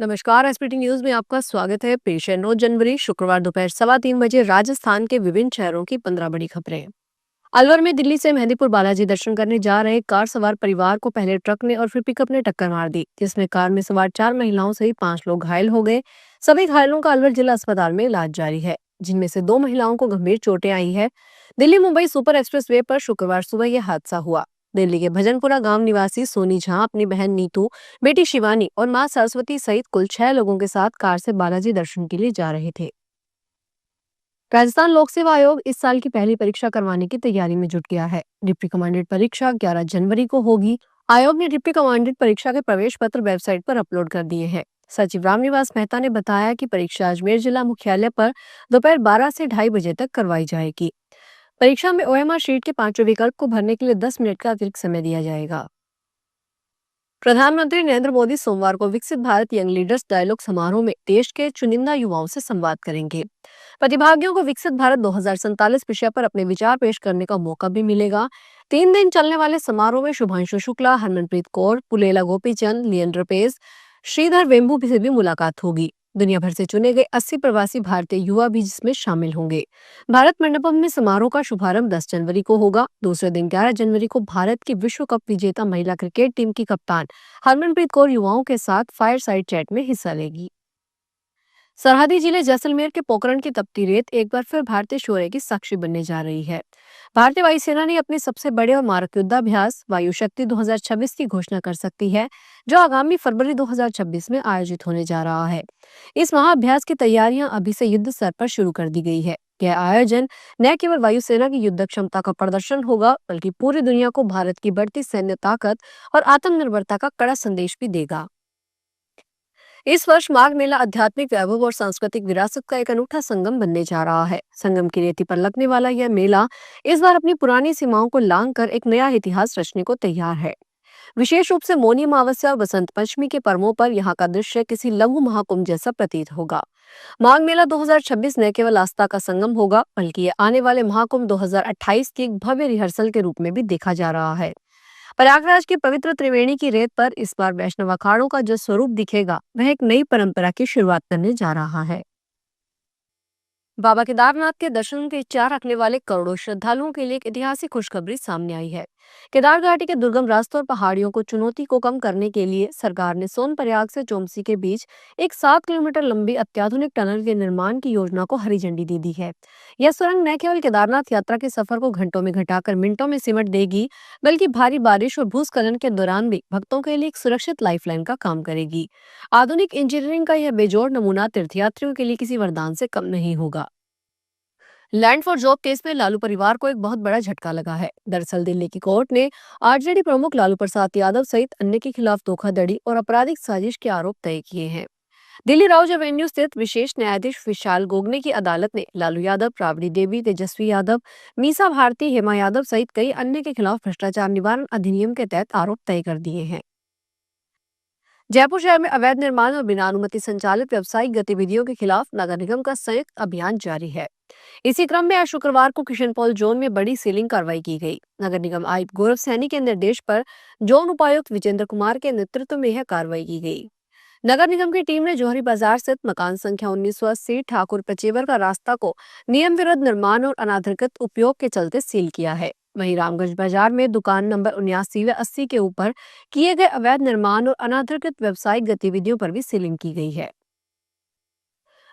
नमस्कार। SPT news में आपका स्वागत है। पेश है 9 जनवरी शुक्रवार दोपहर 3:15 राजस्थान के विभिन्न शहरों की 15 बड़ी खबरें। अलवर में दिल्ली से मेहंदीपुर बालाजी दर्शन करने जा रहे कार सवार परिवार को पहले ट्रक ने और फिर पिकअप ने टक्कर मार दी, जिसमें कार में सवार 4 महिलाओं सहित 5 लोग घायल हो गए। सभी घायलों का अलवर जिला अस्पताल में इलाज जारी है, जिनमें से 2 महिलाओं को गंभीर चोटें आई है। Delhi Mumbai super express way पर शुक्रवार सुबह यह हादसा हुआ। दिल्ली के भजनपुरा गांव निवासी सोनी झा अपनी बहन नीतू, बेटी शिवानी और मां सरस्वती सहित कुल 6 लोगों के साथ कार से बालाजी दर्शन के लिए जा रहे थे। राजस्थान लोक सेवा आयोग इस साल की पहली परीक्षा करवाने की तैयारी में जुट गया है। डिप्टी कमांडेंट परीक्षा 11 जनवरी को होगी। आयोग ने डिप्टी कमांडेंट परीक्षा के प्रवेश पत्र वेबसाइट पर अपलोड कर दिए हैं। सचिव रामनिवास मेहता ने बताया कि परीक्षा अजमेर जिला मुख्यालय पर दोपहर 12 से 2:30 बजे तक करवाई जाएगी। परीक्षा में ओएमआर शीट के 5वें विकल्प को भरने के लिए 10 मिनट का अतिरिक्त समय दिया जाएगा। प्रधानमंत्री नरेंद्र मोदी सोमवार को विकसित भारत यंग लीडर्स डायलॉग समारोह में देश के चुनिंदा युवाओं से संवाद करेंगे। प्रतिभागियों को विकसित भारत 2047 विषय पर अपने विचार पेश करने का मौका भी मिलेगा। 3 दिन चलने वाले समारोह में शुभांशु शुक्ला, हरमनप्रीत कौर, पुलेला गोपीचंद, लिएंडर पेस, श्रीधर वेम्बू से भी मुलाकात होगी। दुनिया भर से चुने गए 80 प्रवासी भारतीय युवा भी जिसमें शामिल होंगे। भारत मंडपम में समारोह का शुभारंभ 10 जनवरी को होगा। दूसरे दिन 11 जनवरी को भारत की विश्व कप विजेता महिला क्रिकेट टीम की कप्तान हरमनप्रीत कौर युवाओं के साथ फायर साइड चैट में हिस्सा लेगी। सरहदी जिले जैसलमेर के पोखरण की तपती रेत एक बार फिर भारतीय शौर्य की साक्षी बनने जा रही है। भारतीय वायुसेना ने अपने सबसे बड़े और मारक युद्धाभ्यास वायु शक्ति 2026 की घोषणा कर सकती है, जो आगामी फरवरी 2026 में आयोजित होने जा रहा है। इस महाअभ्यास की तैयारियां अभी से युद्ध स्तर पर शुरू कर दी गई है। यह आयोजन न केवल वायुसेना की युद्ध क्षमता का प्रदर्शन होगा, बल्कि पूरी दुनिया को भारत की बढ़ती सैन्य ताकत और आत्मनिर्भरता का कड़ा संदेश भी देगा। इस वर्ष माघ मेला आध्यात्मिक वैभव और सांस्कृतिक विरासत का एक अनूठा संगम बनने जा रहा है। संगम की रेती पर लगने वाला यह मेला इस बार अपनी पुरानी सीमाओं को लांघकर एक नया इतिहास रचने को तैयार है। विशेष रूप से मौनी अमावस्या और बसंत पंचमी के पर्वों पर यहाँ का दृश्य किसी लघु महाकुंभ जैसा प्रतीत होगा। माघ मेला 2026 न केवल आस्था का संगम होगा, बल्कि ये आने वाले महाकुंभ 2028 की एक भव्य रिहर्सल के रूप में भी देखा जा रहा है। प्रयागराज की पवित्र त्रिवेणी की रेत पर इस बार वैष्णव अखाड़ों का जो स्वरूप दिखेगा, वह एक नई परंपरा की शुरुआत करने जा रहा है। बाबा केदारनाथ के दर्शन की इच्छा रखने वाले करोड़ों श्रद्धालुओं के लिए एक ऐतिहासिक खुशखबरी सामने आई है। केदार घाटी के दुर्गम रास्तों और पहाड़ियों को चुनौती को कम करने के लिए सरकार ने सोनप्रयाग से चोमसी के बीच एक 7 किलोमीटर लंबी अत्याधुनिक टनल के निर्माण की योजना को हरी झंडी दे दी है। यह सुरंग न केवल केदारनाथ यात्रा के सफर को घंटों में घटाकर मिनटों में सिमट देगी, बल्कि भारी बारिश और भूस्खलन के दौरान भी भक्तों के लिए एक सुरक्षित लाइफलाइन का काम करेगी। आधुनिक इंजीनियरिंग का यह बेजोड़ नमूना तीर्थयात्रियों के लिए किसी वरदान से कम नहीं होगा। लैंड फॉर जॉब केस में लालू परिवार को एक बहुत बड़ा झटका लगा है। दरअसल दिल्ली की कोर्ट ने आरजेडी प्रमुख लालू प्रसाद यादव सहित अन्य के खिलाफ धोखाधड़ी और आपराधिक साजिश के आरोप तय किए हैं। दिल्ली राउज एवेन्यू स्थित विशेष न्यायाधीश विशाल गोगने की अदालत ने लालू यादव, राबड़ी देवी, तेजस्वी यादव, मीसा भारती, हेमा यादव सहित कई अन्य के खिलाफ भ्रष्टाचार निवारण अधिनियम के तहत आरोप तय कर दिए हैं। जयपुर शहर में अवैध निर्माण और बिना अनुमति संचालित व्यावसायिक गतिविधियों के खिलाफ नगर निगम का संयुक्त अभियान जारी है। इसी क्रम में आज शुक्रवार को किशनपॉल जोन में बड़ी सीलिंग कार्रवाई की गई। नगर निगम आयुक्त गौरव सैनी के निर्देश पर जोन उपायुक्त विजेंद्र कुमार के नेतृत्व में यह कार्रवाई की गई। नगर निगम की टीम ने जौहरी बाजार स्थित मकान संख्या 1980 ठाकुर पचेवर का रास्ता को नियम विरुद्ध निर्माण और अनाधिकृत उपयोग के चलते सील किया है। वहीं रामगंज बाजार में दुकान नंबर 79 व 80 के ऊपर किए गए अवैध निर्माण और अनाधिकृत व्यावसायिक गतिविधियों पर भी सीलिंग की गई है।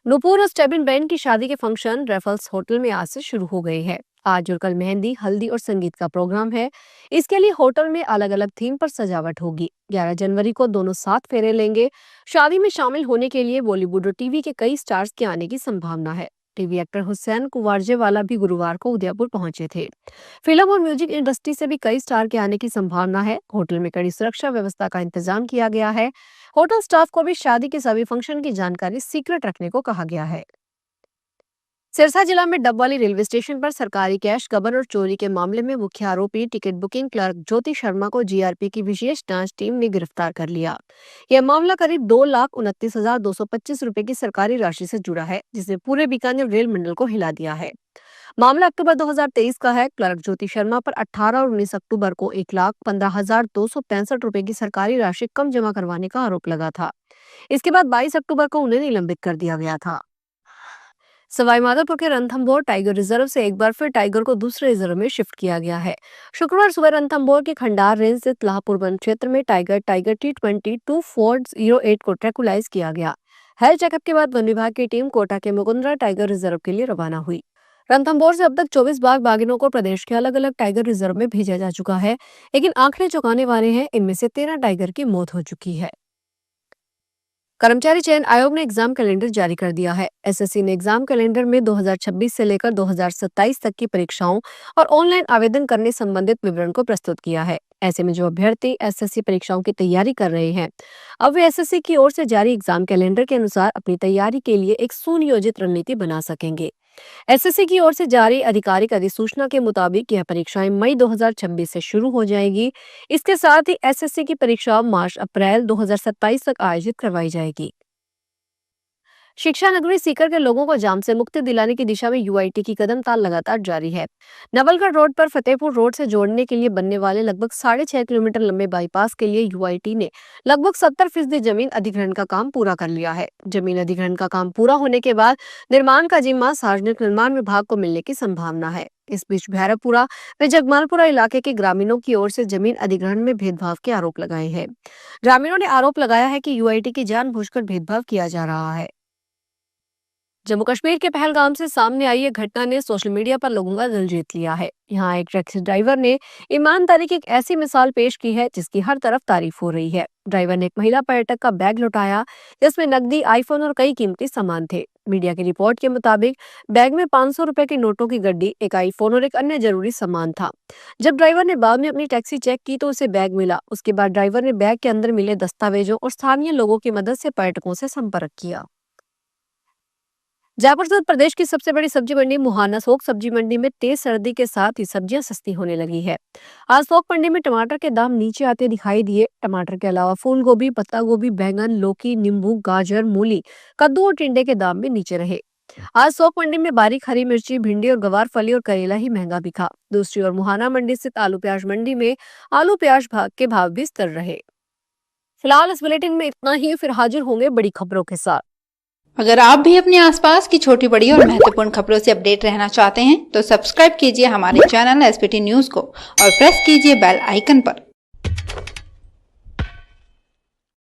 नूपुर और स्टेबिन बैंड की शादी के फंक्शन रेफल्स होटल में आज से शुरू हो गए हैं। आज और कल मेहंदी, हल्दी और संगीत का प्रोग्राम है। इसके लिए होटल में अलग अलग थीम पर सजावट होगी। 11 जनवरी को दोनों साथ फेरे लेंगे। शादी में शामिल होने के लिए बॉलीवुड और टीवी के कई स्टार्स के आने की संभावना है। टीवी एक्टर हुसैन कुवारजेवाला भी गुरुवार को उदयपुर पहुंचे थे। फिल्म और म्यूजिक इंडस्ट्री से भी कई स्टार के आने की संभावना है। होटल में कड़ी सुरक्षा व्यवस्था का इंतजाम किया गया है। होटल स्टाफ को भी शादी के सभी फंक्शन की जानकारी सीक्रेट रखने को कहा गया है। सिरसा जिला में डबवाली रेलवे स्टेशन पर सरकारी कैश गबन और चोरी के मामले में मुख्य आरोपी ticket booking clerk Jyoti Sharma को जीआरपी की विशेष जांच टीम ने गिरफ्तार कर लिया। यह मामला करीब 2,29,225 रुपए की सरकारी राशि से जुड़ा है, जिसने पूरे बीकानेर रेल मंडल को हिला दिया है। मामला अक्टूबर 2023 का है। क्लर्क ज्योति शर्मा पर 18 और 19 अक्टूबर को 1,15,265 रुपए की सरकारी राशि कम जमा करवाने का आरोप लगा था। इसके बाद 22 अक्टूबर को उन्हें निलंबित कर दिया गया था। सवाईमाधोपुर के रणथंभौर टाइगर रिजर्व से एक बार फिर टाइगर को दूसरे रिजर्व में शिफ्ट किया गया है। शुक्रवार सुबह रणथंभौर के खंडार रेंज स्थित लाहपुर वन क्षेत्र में टाइगर T20 2408 को ट्रैकुलाइज किया गया। हेल्थ चेकअप के बाद वन विभाग की टीम कोटा के मुकुंदरा टाइगर रिजर्व के लिए रवाना हुई। रणथंभौर से अब तक 24 बाघ बाघिनों को प्रदेश के अलग अलग टाइगर रिजर्व में भेजा जा चुका है, लेकिन आंकड़े चौंकाने वाले हैं। इनमें से 13 टाइगर की मौत हो चुकी है। कर्मचारी चयन आयोग ने एग्जाम कैलेंडर जारी कर दिया है। एसएससी ने एग्जाम कैलेंडर में 2026 से लेकर 2027 तक की परीक्षाओं और ऑनलाइन आवेदन करने संबंधित विवरण को प्रस्तुत किया है। ऐसे में जो अभ्यर्थी एसएससी परीक्षाओं की तैयारी कर रहे हैं, अब वे एसएससी की ओर से जारी एग्जाम कैलेंडर के अनुसार अपनी तैयारी के लिए एक सुनियोजित रणनीति बना सकेंगे। एसएससी की ओर से जारी आधिकारिक अधिसूचना के मुताबिक यह परीक्षाएं मई 2026 से शुरू हो जाएगी। इसके साथ ही एसएससी की परीक्षा मार्च-अप्रैल 2027 तक आयोजित करवाई जाएगी। शिक्षा नगरी सीकर के लोगों को जाम से मुक्ति दिलाने की दिशा में यूआईटी की कदम ताल लगातार जारी है। नवलगढ़ रोड पर फतेहपुर रोड से जोड़ने के लिए बनने वाले लगभग 6.5 किलोमीटर लंबे बाईपास के लिए यूआईटी ने लगभग 70% जमीन अधिग्रहण का काम पूरा कर लिया है। जमीन अधिग्रहण का काम पूरा होने के बाद निर्माण का जिम्मा सार्वजनिक निर्माण विभाग को मिलने की संभावना है। इस बीच भैरवपुरा व जगमालपुरा इलाके के ग्रामीणों की ओर से जमीन अधिग्रहण में भेदभाव के आरोप लगाए हैं। ग्रामीणों ने आरोप लगाया है कि यूआईटी की जानबूझकर भेदभाव किया जा रहा है। जम्मू कश्मीर के पहलगाम से सामने आई एक घटना ने सोशल मीडिया पर लोगों का दिल जीत लिया है। यहाँ एक टैक्सी ड्राइवर ने ईमानदारी की एक ऐसी मिसाल पेश की है जिसकी हर तरफ तारीफ हो रही है। ड्राइवर ने एक महिला पर्यटक का बैग लुटाया जिसमें नकदी, आईफोन और कई कीमती सामान थे। मीडिया की रिपोर्ट के मुताबिक बैग में 500 रुपए के नोटों की गड्डी, एक आईफोन और एक अन्य जरूरी सामान था। जब ड्राइवर ने बाद में अपनी टैक्सी चेक की तो उसे बैग मिला। उसके बाद ड्राइवर ने बैग के अंदर मिले दस्तावेजों और स्थानीय लोगों की मदद से पर्यटकों से संपर्क किया। जयपुर सहित प्रदेश की सबसे बड़ी सब्जी मंडी मुहाना थोक सब्जी मंडी में तेज सर्दी के साथ ही सब्जियां सस्ती होने लगी है। आज थोक मंडी में टमाटर के दाम नीचे आते दिखाई दिए। टमाटर के अलावा फूल गोभी, पत्ता गोभी, बैंगन, लौकी, नींबू, गाजर, मूली, कद्दू और टिंडे के दाम भी नीचे रहे। आज थोक मंडी में बारीक हरी मिर्ची, भिंडी और गवार फली और करेला ही महंगा बिका। दूसरी ओर मुहाना मंडी स्थित आलू प्याज मंडी में आलू प्याज के भाव भी स्थिर रहे। फिलहाल इस बुलेटिन में इतना ही, फिर हाजिर होंगे बड़ी खबरों के साथ। अगर आप भी अपने आसपास की छोटी बड़ी और महत्वपूर्ण खबरों से अपडेट रहना चाहते हैं तो सब्सक्राइब कीजिए हमारे चैनल एसपीटी न्यूज को और प्रेस कीजिए बेल आइकन पर।